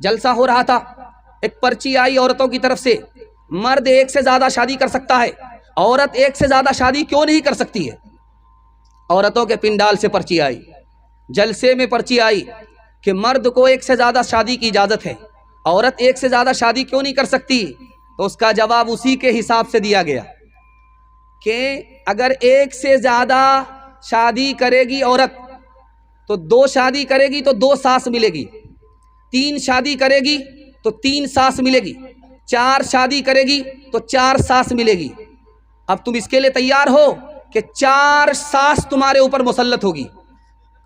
जलसा हो रहा था, एक पर्ची आई औरतों की तरफ से, मर्द एक से ज्यादा शादी कर सकता है, औरत एक से ज्यादा शादी क्यों नहीं कर सकती है। औरतों के पिंडाल से पर्ची आई, जलसे में पर्ची आई कि मर्द को एक से ज्यादा शादी की इजाजत है, औरत एक से ज्यादा शादी क्यों नहीं कर सकती। तो उसका जवाब उसी के हिसाब से दिया गया कि अगर एक से ज्यादा शादी करेगी औरत तो 2 शादी करेगी तो 2 सास मिलेगी, 3 शादी करेगी तो 3 सास मिलेगी, 4 शादी करेगी तो 4 सास मिलेगी। अब तुम इसके लिए तैयार हो कि 4 सास तुम्हारे ऊपर मुसल्लत होगी।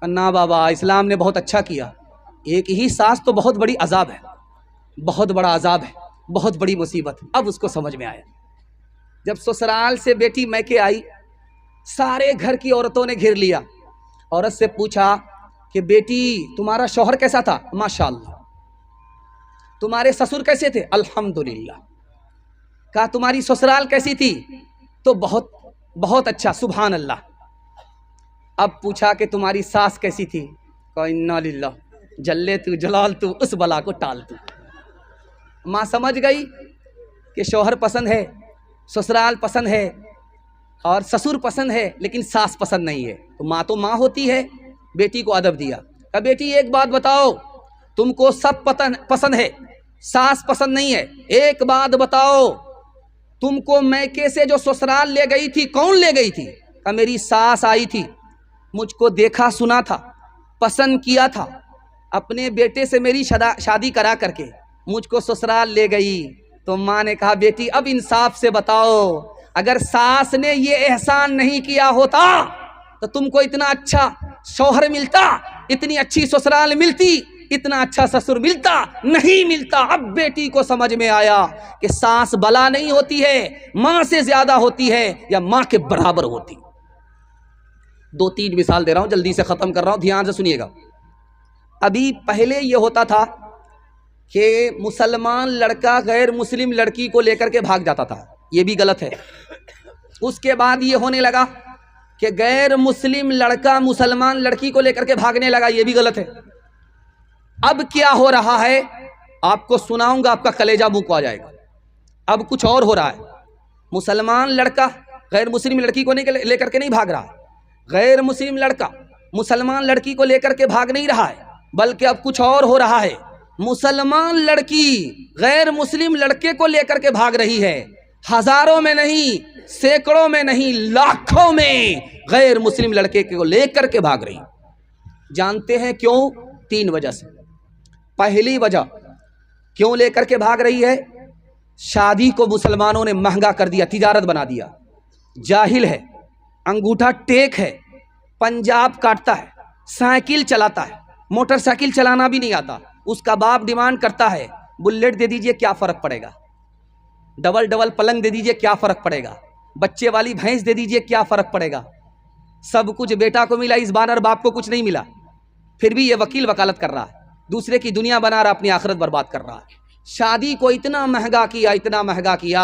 ना बाबा, इस्लाम ने बहुत अच्छा किया, एक ही सास तो बहुत बड़ी अजाब है, बहुत बड़ा अजाब है, बहुत बड़ी मुसीबत। अब उसको समझ में आया। जब ससुराल से बेटी मैके आई, सारे घर की औरतों ने घेर लिया। औरत से पूछा कि बेटी तुम्हारा शौहर कैसा था। माशाअल्लाह। तुम्हारे ससुर कैसे थे। अल्हम्दुलिल्लाह। कहा तुम्हारी ससुराल कैसी थी। तो बहुत बहुत अच्छा, सुभान अल्लाह। अब पूछा कि तुम्हारी सास कैसी थी। कहा इन्ना लिल्लाह, जल्ले तू जलाल तू, उस बला को टाल तू। माँ समझ गई कि शौहर पसंद है, ससुराल पसंद है और ससुर पसंद है, लेकिन सास पसंद नहीं है। तो माँ होती है। बेटी को अदब दिया। कहा बेटी एक बात बताओ, तुमको सब पसंद है, सास पसंद नहीं है, एक बात बताओ, तुमको मैके से जो ससुराल ले गई थी कौन ले गई थी। कहा मेरी सास आई थी, मुझको देखा सुना था, पसंद किया था, अपने बेटे से मेरी शादी करा करके मुझको ससुराल ले गई। तो माँ ने कहा बेटी अब इंसाफ से बताओ, अगर सास ने ये एहसान नहीं किया होता तो तुमको इतना अच्छा शौहर मिलता, इतनी अच्छी ससुराल मिलती, इतना अच्छा ससुर मिलता, नहीं मिलता। अब बेटी को समझ में आया कि सास बला नहीं होती है, माँ से ज्यादा होती है या माँ के बराबर होती। 2-3 मिसाल दे रहा हूं, जल्दी से खत्म कर रहा हूं, ध्यान से सुनिएगा। अभी पहले ये होता था कि मुसलमान लड़का गैर मुस्लिम लड़की को लेकर के भाग जाता था, ये भी गलत है। उसके बाद ये होने लगा कि गैर मुस्लिम लड़का मुसलमान लड़की को लेकर के भागने लगा, ये भी गलत है। अब क्या हो रहा है आपको सुनाऊंगा, आपका कलेजा मुंह को आ जाएगा। अब कुछ और हो रहा है। मुसलमान लड़का गैर मुस्लिम लड़की को लेकर के नहीं भाग रहा, गैर मुस्लिम लड़का मुसलमान लड़की को लेकर के भाग नहीं रहा है, बल्कि अब कुछ और हो रहा है। मुसलमान लड़की गैर मुस्लिम लड़के को लेकर के भाग रही है। हजारों में नहीं, सैकड़ों में नहीं, लाखों में गैर मुस्लिम लड़के को लेकर के भाग रही। जानते हैं क्यों? 3 वजह से। पहली वजह क्यों लेकर के भाग रही है, शादी को मुसलमानों ने महंगा कर दिया, तिजारत बना दिया। जाहिल है, अंगूठा टेक है, पंजाब काटता है, साइकिल चलाता है, मोटरसाइकिल चलाना भी नहीं आता, उसका बाप डिमांड करता है बुलेट दे दीजिए, क्या फर्क पड़ेगा, डबल डबल पलंग दे दीजिए, क्या फर्क पड़ेगा, बच्चे वाली भैंस दे दीजिए, क्या फर्क पड़ेगा। सब कुछ बेटा को मिला, इस बानर बाप को कुछ नहीं मिला, फिर भी ये वकील वकालत कर रहा है, दूसरे की दुनिया बना रहा, अपनी आखिरत बर्बाद कर रहा है। शादी को इतना महंगा किया, इतना महंगा किया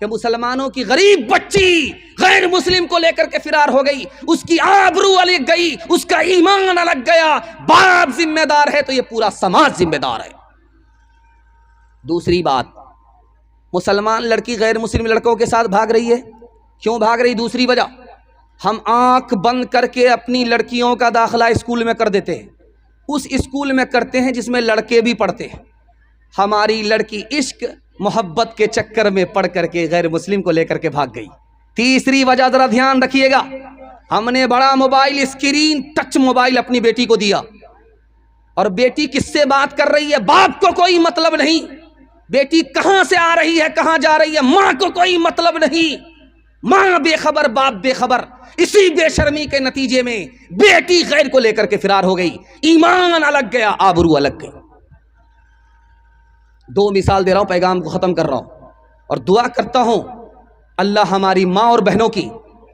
कि मुसलमानों की गरीब बच्ची गैर मुस्लिम को लेकर के फिरार हो गई, उसकी आबरू अलग गई, उसका ईमान अलग गया। बाप जिम्मेदार है तो ये पूरा समाज जिम्मेदार है। दूसरी बात, मुसलमान लड़की गैर मुस्लिम लड़कों के साथ भाग रही है। क्यों भाग रही? दूसरी वजह, हम आंख बंद करके अपनी लड़कियों का दाखिला स्कूल में कर देते हैं, उस स्कूल में करते हैं जिसमें लड़के भी पढ़ते हैं। हमारी लड़की इश्क मोहब्बत के चक्कर में पड़ करके गैर मुस्लिम को लेकर के भाग गई। तीसरी वजह जरा ध्यान रखिएगा, हमने बड़ा मोबाइल, स्क्रीन टच मोबाइल अपनी बेटी को दिया, और बेटी किससे बात कर रही है बाप को कोई मतलब नहीं, बेटी कहां से आ रही है कहां जा रही है मां को कोई मतलब नहीं, मां बेखबर बाप बेखबर। इसी बेशर्मी के नतीजे में बेटी गैर को लेकर के फिरार हो गई, ईमान अलग गया, आबरू अलग गई। 2 मिसाल दे रहा हूं, पैगाम को खत्म कर रहा हूं, और दुआ करता हूं अल्लाह हमारी मां और बहनों की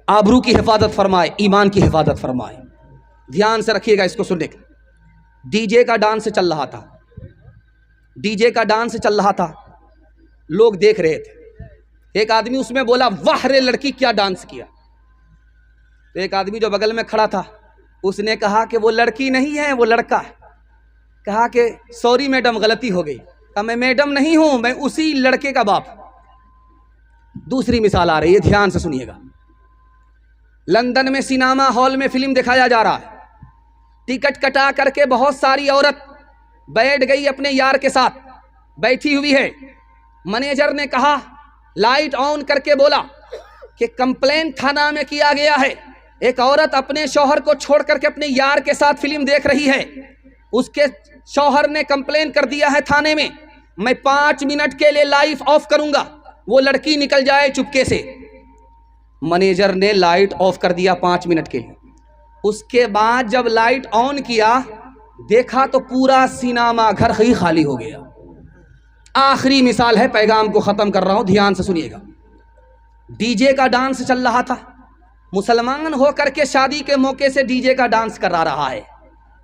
आबरू की हिफाजत फरमाए, ईमान की हिफाजत फरमाए। ध्यान से रखिएगा इसको, सुनने का। डीजे का डांस चल रहा था, डीजे का डांस चल रहा था, लोग देख रहे थे। एक आदमी उसमें बोला वाह रे लड़की क्या डांस किया। तो एक आदमी जो बगल में खड़ा था उसने कहा कि वो लड़की नहीं है, वो लड़का है। कहा कि सॉरी मैडम, गलती हो गई। कहा मैं मैडम नहीं हूं, मैं उसी लड़के का बाप। दूसरी मिसाल आ रही है, ध्यान से सुनिएगा। लंदन में सिनेमा हॉल में फिल्म दिखाया जा रहा है। टिकट कटा करके बहुत सारी औरत बैठ गई अपने यार के साथ, बैठी हुई है। मैनेजर ने कहा, लाइट ऑन करके बोला कि कंप्लेंट थाना में किया गया है, एक औरत अपने शौहर को छोड़ करके अपने यार के साथ फिल्म देख रही है। उसके शौहर ने कंप्लेंट कर दिया है थाने में, मैं 5 मिनट के लिए लाइट ऑफ करूंगा, वो लड़की निकल जाए चुपके से। मैनेजर ने लाइट ऑफ कर दिया 5 मिनट के लिए। उसके बाद जब लाइट ऑन किया, देखा तो पूरा सिनेमा घर ही खाली हो गया। आखिरी मिसाल है, पैगाम को ख़त्म कर रहा हूं, ध्यान से सुनिएगा। डीजे का डांस चल रहा था। मुसलमान होकर के शादी के मौके से डीजे का डांस करा रहा है,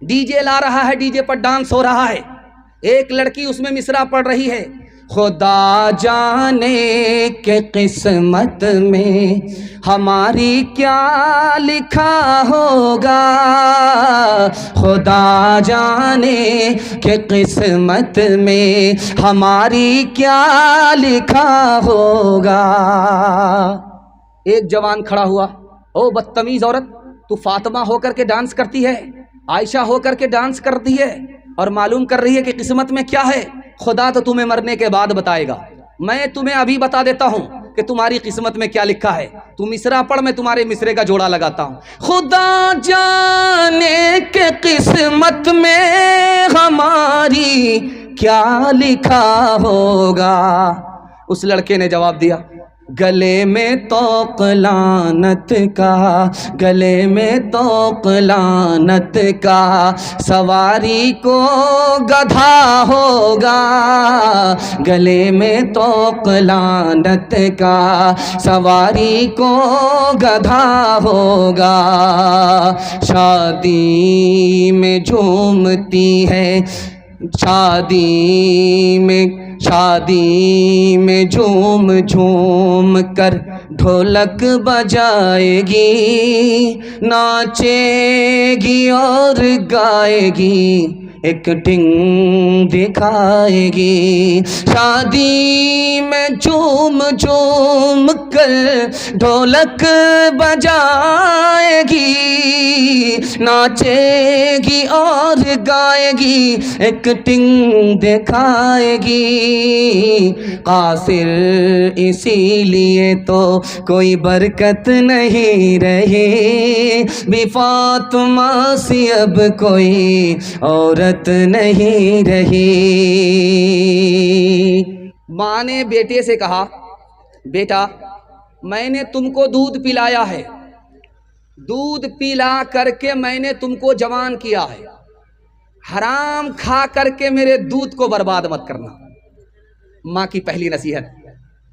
डीजे ला रहा है, डीजे पर डांस हो रहा है। एक लड़की उसमें मिसरा पढ़ रही है, खुदा जाने के किस्मत में हमारी क्या लिखा होगा, खुदा जाने के किस्मत में हमारी क्या लिखा होगा। एक जवान खड़ा हुआ, ओ बदतमीज औरत, तू फातिमा होकर के डांस करती है, आयशा होकर के डांस करती है और मालूम कर रही है कि किस्मत में क्या है। खुदा तो तुम्हें मरने के बाद बताएगा, मैं तुम्हें अभी बता देता हूं कि तुम्हारी किस्मत में क्या लिखा है। तू मिसरा पढ़, मैं तुम्हारे मिसरे का जोड़ा लगाता हूं। खुदा जाने के किस्मत में हमारी क्या लिखा होगा। उस लड़के ने जवाब दिया, गले में तोक लानत का, गले में तोक लानत का, सवारी को गधा होगा, गले में तोक लानत का, सवारी को गधा होगा। शादी में झूमती है, शादी में झूम झूम कर ढोलक बजाएगी, नाचेगी और गाएगी, एक टिंग दिखाएगी। शादी में झूम झूम कर ढोलक बजाएगी, नाचेगी और गाएगी, एक टिंग दिखाएगी। कासिर इसीलिए तो कोई बरकत नहीं रही, बेफातिमा सी अब कोई औरत नहीं रही। माँ ने बेटे से कहा, बेटा मैंने तुमको दूध पिलाया है, दूध पिला करके मैंने तुमको जवान किया है, हराम खा करके मेरे दूध को बर्बाद मत करना। माँ की पहली नसीहत।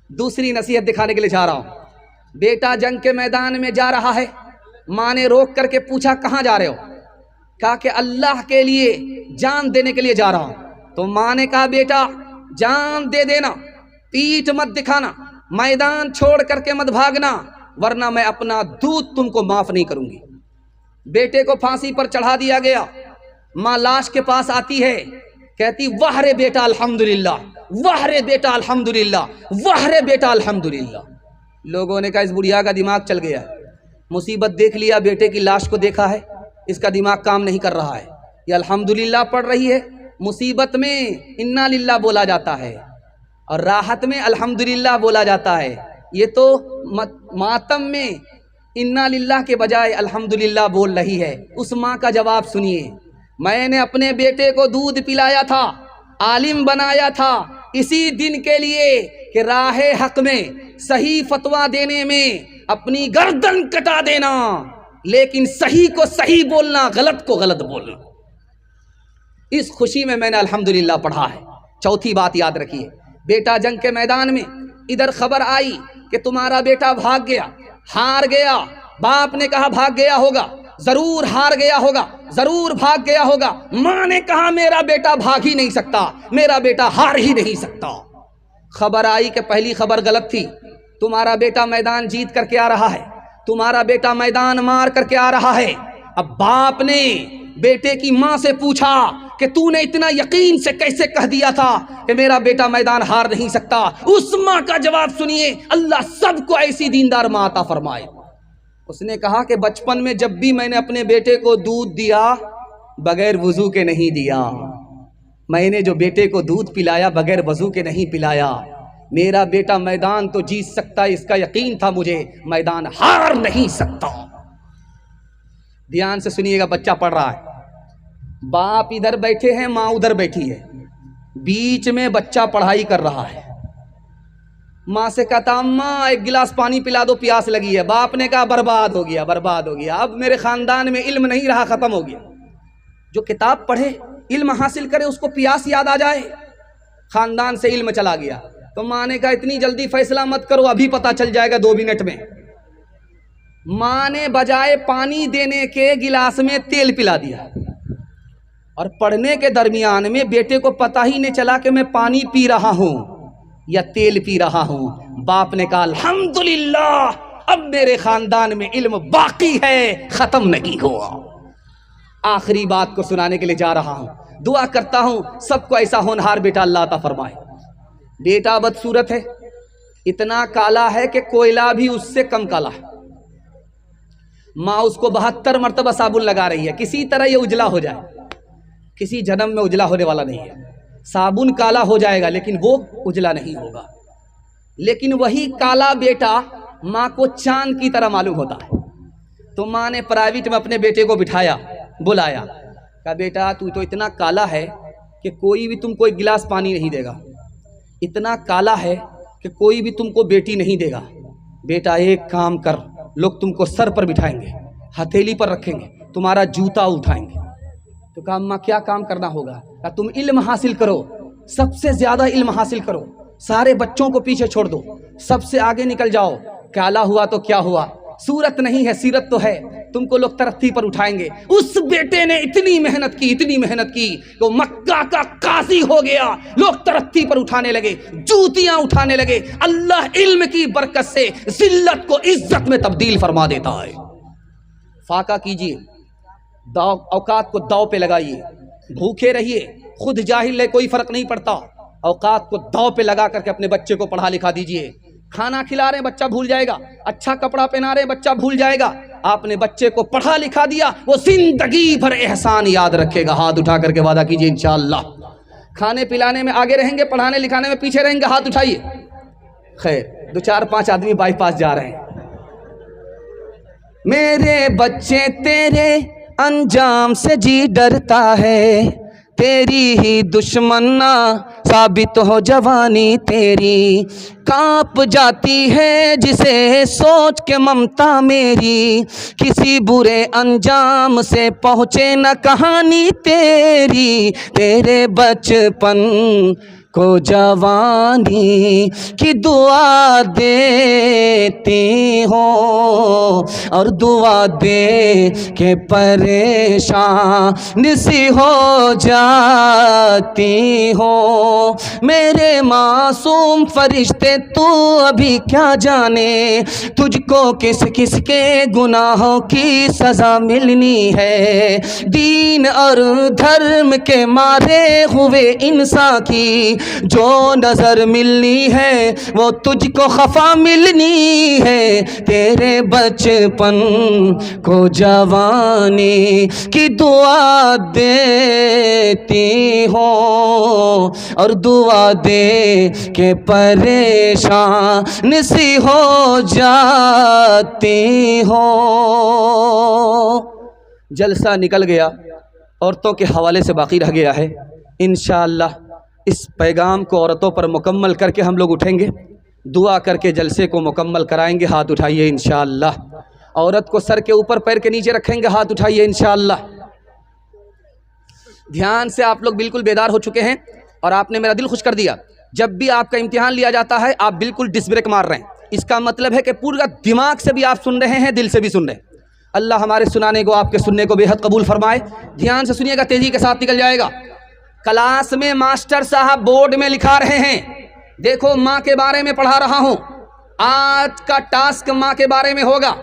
दूसरी नसीहत दिखाने के लिए जा रहा हूं। बेटा जंग के मैदान में जा रहा है, माँ ने रोक करके पूछा कहाँ जा रहे हो? कहा कि अल्लाह के लिए जान देने के लिए जा रहा हूं। तो माँ ने कहा, बेटा जान दे देना, पीठ मत दिखाना, मैदान छोड़ करके मत भागना, वरना मैं अपना दूध तुमको माफ नहीं करूंगी। बेटे को फांसी पर चढ़ा दिया गया। माँ लाश के पास आती है, कहती वाह रे बेटा अल्हम्दुलिल्लाह, वाह रे बेटा अल्हम्दुलिल्लाह, वाह रे बेटा अल्हम्दुलिल्लाह। लोगों ने कहा इस बुढ़िया का दिमाग चल गया, मुसीबत देख लिया, बेटे की लाश को देखा है, इसका दिमाग काम नहीं कर रहा है। ये अल्हम्दुलिल्लाह पढ़ रही है, मुसीबत में इन्ना लिल्लाह बोला जाता है और राहत में अल्हम्दुलिल्लाह बोला जाता है। ये तो मातम में इन्ना लिल्लाह के बजाय अल्हम्दुलिल्लाह बोल रही है। उस माँ का जवाब सुनिए, मैंने अपने बेटे को दूध पिलाया था, आलिम बनाया था इसी दिन के लिए कि राहे हक में सही फतवा देने में अपनी गर्दन कटा देना, लेकिन सही को सही बोलना, गलत को गलत बोलना। इस खुशी में मैंने अल्हम्दुलिल्लाह पढ़ा है। चौथी बात याद रखिए, बेटा जंग के मैदान में इधर खबर आई कि तुम्हारा बेटा भाग गया, हार गया। बाप ने कहा भाग गया होगा, जरूर हार गया होगा, जरूर भाग गया होगा। माँ ने कहा मेरा बेटा भाग ही नहीं सकता, मेरा बेटा हार ही नहीं सकता। खबर आई कि पहली खबर गलत थी, तुम्हारा बेटा मैदान जीत करके आ रहा है, तुम्हारा बेटा मैदान मार करके आ रहा है। अब बाप ने बेटे की माँ से पूछा कि तूने इतना यकीन से कैसे कह दिया था कि मेरा बेटा मैदान हार नहीं सकता। उस माँ का जवाब सुनिए, अल्लाह सबको ऐसी दीनदार माँ अता फरमाए। उसने कहा कि बचपन में जब भी मैंने अपने बेटे को दूध दिया बगैर वजू के नहीं दिया, मैंने जो बेटे को दूध पिलाया बगैर वजू के नहीं पिलाया। मेरा बेटा मैदान तो जीत सकता है, इसका यकीन था मुझे, मैदान हार नहीं सकता। ध्यान से सुनिएगा, बच्चा पढ़ रहा है, बाप इधर बैठे हैं, माँ उधर बैठी है, बीच में बच्चा पढ़ाई कर रहा है। माँ से कहता अम्मा एक गिलास पानी पिला दो, प्यास लगी है। बाप ने कहा बर्बाद हो गया, बर्बाद हो गया, अब मेरे खानदान में इल्म नहीं रहा, खत्म हो गया। जो किताब पढ़े, इल्म हासिल करे, उसको प्यास याद आ जाए, खानदान से इल्म चला गया। तो माँ ने कहा इतनी जल्दी फैसला मत करो, अभी पता चल जाएगा 2 मिनट में। माँ ने बजाय पानी देने के गिलास में तेल पिला दिया, और पढ़ने के दरमियान में बेटे को पता ही नहीं चला कि मैं पानी पी रहा हूं या तेल पी रहा हूं। बाप ने कहा अल्हम्दुलिल्लाह, अब मेरे खानदान में इल्म बाकी है, खत्म नहीं हुआ। आखिरी बात को सुनाने के लिए जा रहा हूं, दुआ करता हूं सबको ऐसा होनहार बेटा अल्लाह अता फरमाए। बेटा बदसूरत है, इतना काला है कि कोयला भी उससे कम काला है। माँ उसको 72 मरतबा साबुन लगा रही है, किसी तरह ये उजला हो जाए, किसी जन्म में उजला होने वाला नहीं है। साबुन काला हो जाएगा लेकिन वो उजला नहीं होगा। लेकिन वही काला बेटा माँ को चांद की तरह मालूम होता है। तो माँ ने प्राइवेट में अपने बेटे को बिठाया, बुलाया, कहा बेटा तू तो इतना काला है कि कोई भी तुमको एक गिलास पानी नहीं देगा, इतना काला है कि कोई भी तुमको बेटी नहीं देगा। बेटा एक काम कर, लोग तुमको सर पर बिठाएंगे, हथेली पर रखेंगे, तुम्हारा जूता उठाएंगे। तो कहा अम्मा क्या काम करना होगा? कहा तुम इल्म हासिल करो, सबसे ज्यादा इल्म हासिल करो, सारे बच्चों को पीछे छोड़ दो, सबसे आगे निकल जाओ। काला हुआ तो क्या हुआ, सूरत नहीं है सीरत तो है, तुमको लोग तरक्की पर उठाएंगे। उस बेटे ने इतनी मेहनत की, इतनी मेहनत की, तो मक्का का काजी हो गया, लोग तरक्की पर उठाने लगे, जूतियां उठाने लगे। अल्लाह इल्म की बरकत से जिल्लत को इज्जत में तब्दील फरमा देता है। फाका कीजिए, दाव औकात को दाव पे लगाइए, भूखे रहिए, खुद जाहिल है कोई फर्क नहीं पड़ता, औकात को दाव पे लगा करके अपने बच्चे को पढ़ा लिखा दीजिए। खाना खिला रहे बच्चा भूल जाएगा, अच्छा कपड़ा पहना रहे बच्चा भूल जाएगा। आपने बच्चे को पढ़ा लिखा दिया, वो जिंदगी भर एहसान याद रखेगा। हाथ उठा करके वादा कीजिए इंशाअल्लाह। खाने पिलाने में आगे रहेंगे, पढ़ाने लिखाने में पीछे रहेंगे। हाथ उठाइए। खैर 2 4 5 आदमी बाईपास जा रहे हैं। मेरे बच्चे तेरे अंजाम से जी डरता है, तेरी ही दुश्मना साबित हो जवानी तेरी। कांप जाती है जिसे सोच के ममता मेरी, किसी बुरे अंजाम से पहुँचे न कहानी तेरी। तेरे बचपन को जवानी की दुआ देती हो, और दुआ दे के परेशान सी हो जाती हो। मेरे मासूम फरिश्ते तू अभी क्या जाने, तुझको किस किस के गुनाहों की सजा मिलनी है। दीन और धर्म के मारे हुए इंसान की जो नजर मिलनी है वो तुझको खफा मिलनी है। तेरे बचपन को जवानी की दुआ देती हो, और दुआ दे के परेशान सी हो जाती हो। जलसा निकल गया, औरतों के हवाले से बाकी रह गया है। इंशाअल्लाह इस पैगाम को औरतों पर मुकम्मल करके हम लोग उठेंगे, दुआ करके जलसे को मुकम्मल कराएंगे। हाथ उठाइए इंशाअल्लाह। औरत को सर के ऊपर पैर के नीचे रखेंगे, हाथ उठाइए इंशाअल्लाह। ध्यान से आप लोग बिल्कुल बेदार हो चुके हैं और आपने मेरा दिल खुश कर दिया। जब भी आपका इम्तिहान लिया जाता है आप बिल्कुल डिस्क ब्रेक मार रहे हैं, इसका मतलब है कि पूरा दिमाग से भी आप सुन रहे हैं, दिल से भी सुन रहे हैं। अल्लाह हमारे सुनाने को, आपके सुनने को बेहद कबूल फरमाए। ध्यान से सुनिएगा, तेजी के साथ निकल जाएगा। क्लास में मास्टर साहब बोर्ड में लिखा रहे हैं, देखो माँ के बारे में पढ़ा रहा हूँ, आज का टास्क माँ के बारे में होगा,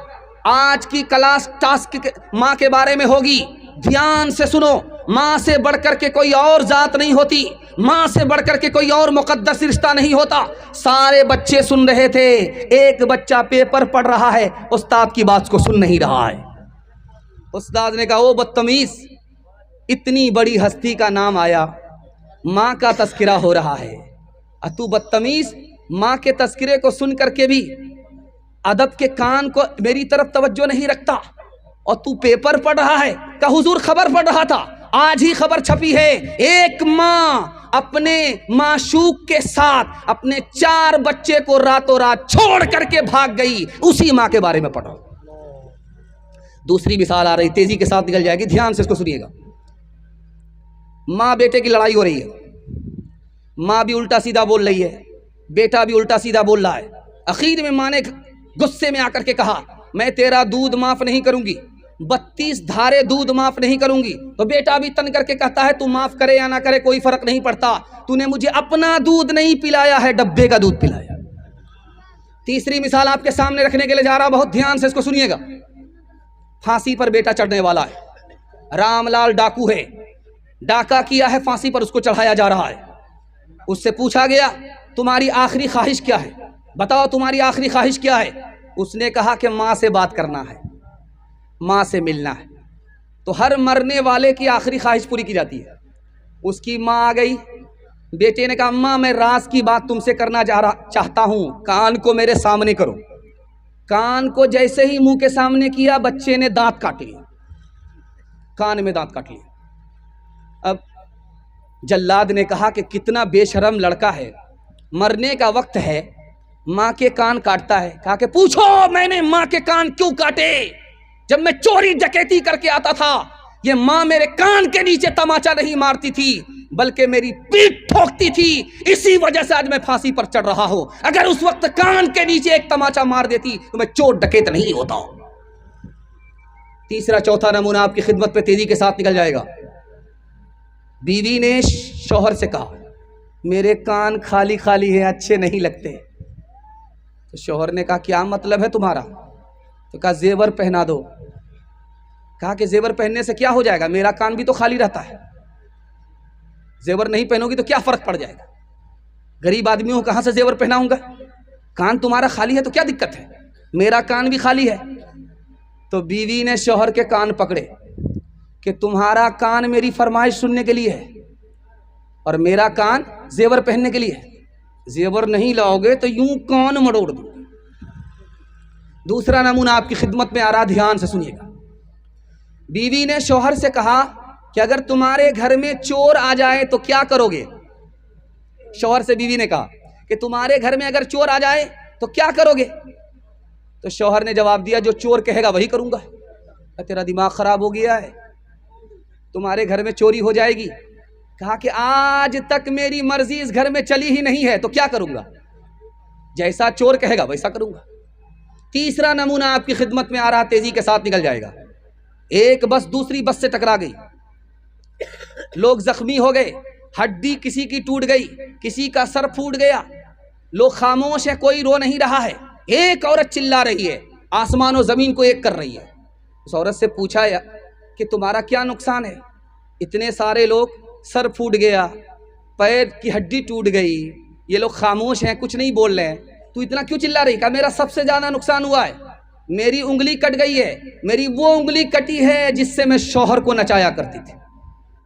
आज की क्लास टास्क माँ के बारे में होगी। ध्यान से सुनो, माँ से बढ़कर के कोई और जात नहीं होती, माँ से बढ़कर के कोई और मुकद्दस रिश्ता नहीं होता। सारे बच्चे सुन रहे थे, एक बच्चा पेपर पढ़ रहा है, उस्ताद की बात को सुन नहीं रहा है। उस्ताद ने कहा, ओ बदतमीज, इतनी बड़ी हस्ती का नाम आया, माँ का तस्करा हो रहा है, और तू बदतमीज माँ के तस्करे को सुन करके भी अदब के कान को मेरी तरफ तवज्जो नहीं रखता, और तू पेपर पढ़ रहा है। का हुजूर खबर पढ़ रहा था, आज ही खबर छपी है, एक माँ अपने माशूक के साथ अपने 4 बच्चे को रातों रात छोड़ करके भाग गई, उसी माँ के बारे में पढ़ो। दूसरी मिसाल आ रही, तेजी के साथ निकल जाएगी, ध्यान से इसको सुनिएगा। माँ बेटे की लड़ाई हो रही है, माँ भी उल्टा सीधा बोल रही है, बेटा भी उल्टा सीधा बोल रहा है। आखिर में माँ ने गुस्से में आकर के कहा, मैं तेरा दूध माफ नहीं करूंगी, 32 धारे दूध माफ नहीं करूंगी। तो बेटा भी तन करके कहता है, तू माफ करे या ना करे कोई फर्क नहीं पड़ता, तूने मुझे अपना दूध नहीं पिलाया है, डब्बे का दूध पिलाया। तीसरी मिसाल आपके सामने रखने के लिए जा रहा, बहुत ध्यान से इसको सुनिएगा। फांसी पर बेटा चढ़ने वाला है, रामलाल डाकू है, डाका किया है, फांसी पर उसको चढ़ाया जा रहा है। उससे पूछा गया, तुम्हारी आखिरी ख्वाहिश क्या है, बताओ तुम्हारी आखिरी ख्वाहिश क्या है। उसने कहा कि माँ से बात करना है, माँ से मिलना है। तो हर मरने वाले की आखिरी ख्वाहिश पूरी की जाती है। उसकी माँ आ गई, बेटे ने कहा, अम्मा मैं राज की बात तुमसे करना चाहता हूँ, कान को मेरे सामने करो। कान को जैसे ही मुंह के सामने किया, बच्चे ने दांत काट लिए, कान में दांत काट लिए। अब जल्लाद ने कहा कि कितना बेशरम लड़का है, मरने का वक्त है, माँ के कान काटता है। कहा कि पूछो मैंने माँ के कान क्यों काटे, जब मैं चोरी डकैती करके आता था, ये माँ मेरे कान के नीचे तमाचा नहीं मारती थी, बल्कि मेरी पीठ ठोकती थी, इसी वजह से आज मैं फांसी पर चढ़ रहा हूं। अगर उस वक्त कान के नीचे एक तमाचा मार देती तो मैं चोर डकैत नहीं होता। तीसरा चौथा नमूना आपकी खिदमत पे तेजी के साथ निकल जाएगा। बीवी ने शौहर से कहा, मेरे कान खाली खाली है, अच्छे नहीं लगते। तो शौहर ने कहा, क्या मतलब है तुम्हारा? तो कहा, जेवर पहना दो। कहा कि जेवर पहनने से क्या हो जाएगा, मेरा कान भी तो खाली रहता है, जेवर नहीं पहनोगी तो क्या फर्क पड़ जाएगा, गरीब आदमी हूं, कहां से जेवर पहनाऊंगा, कान तुम्हारा खाली है तो क्या दिक्कत है, मेरा कान भी खाली है। तो बीवी ने शौहर के कान पकड़े कि तुम्हारा कान मेरी फरमाइश सुनने के लिए है और मेरा कान जेवर पहनने के लिए है, जेवर नहीं लाओगे तो यूं कान मरोड़ दो। दूसरा नमूना आपकी खिदमत में आ रहा, ध्यान से सुनिएगा। बीवी ने शौहर से कहा कि अगर तुम्हारे घर में चोर आ जाए तो क्या करोगे। शौहर से बीवी ने कहा कि तुम्हारे घर में अगर चोर आ जाए तो क्या करोगे। तो शौहर ने जवाब दिया, जो चोर कहेगा वही करूंगा। तेरा दिमाग खराब हो गया है, तुम्हारे घर में चोरी हो जाएगी। कहा कि आज तक मेरी मर्जी इस घर में चली ही नहीं है, तो क्या करूंगा, जैसा चोर कहेगा वैसा करूंगा। तीसरा नमूना आपकी खिदमत में आ रहा, तेजी के साथ निकल जाएगा। एक बस दूसरी बस से टकरा गई, लोग जख्मी हो गए, हड्डी किसी की टूट गई, किसी का सर फूट गया, लोग खामोश है, कोई रो नहीं रहा है। एक औरत चिल्ला रही है, आसमान और जमीन को एक कर रही है। उस औरत से पूछा कि तुम्हारा क्या नुकसान है, इतने सारे लोग, सर फूट गया, पैर की हड्डी टूट गई, ये लोग खामोश हैं, कुछ नहीं बोल रहे हैं, तू इतना क्यों चिल्ला रही। कहा, मेरा सबसे ज्यादा नुकसान हुआ है, मेरी उंगली कट गई है, मेरी वो उंगली कटी है जिससे मैं शौहर को नचाया करती थी।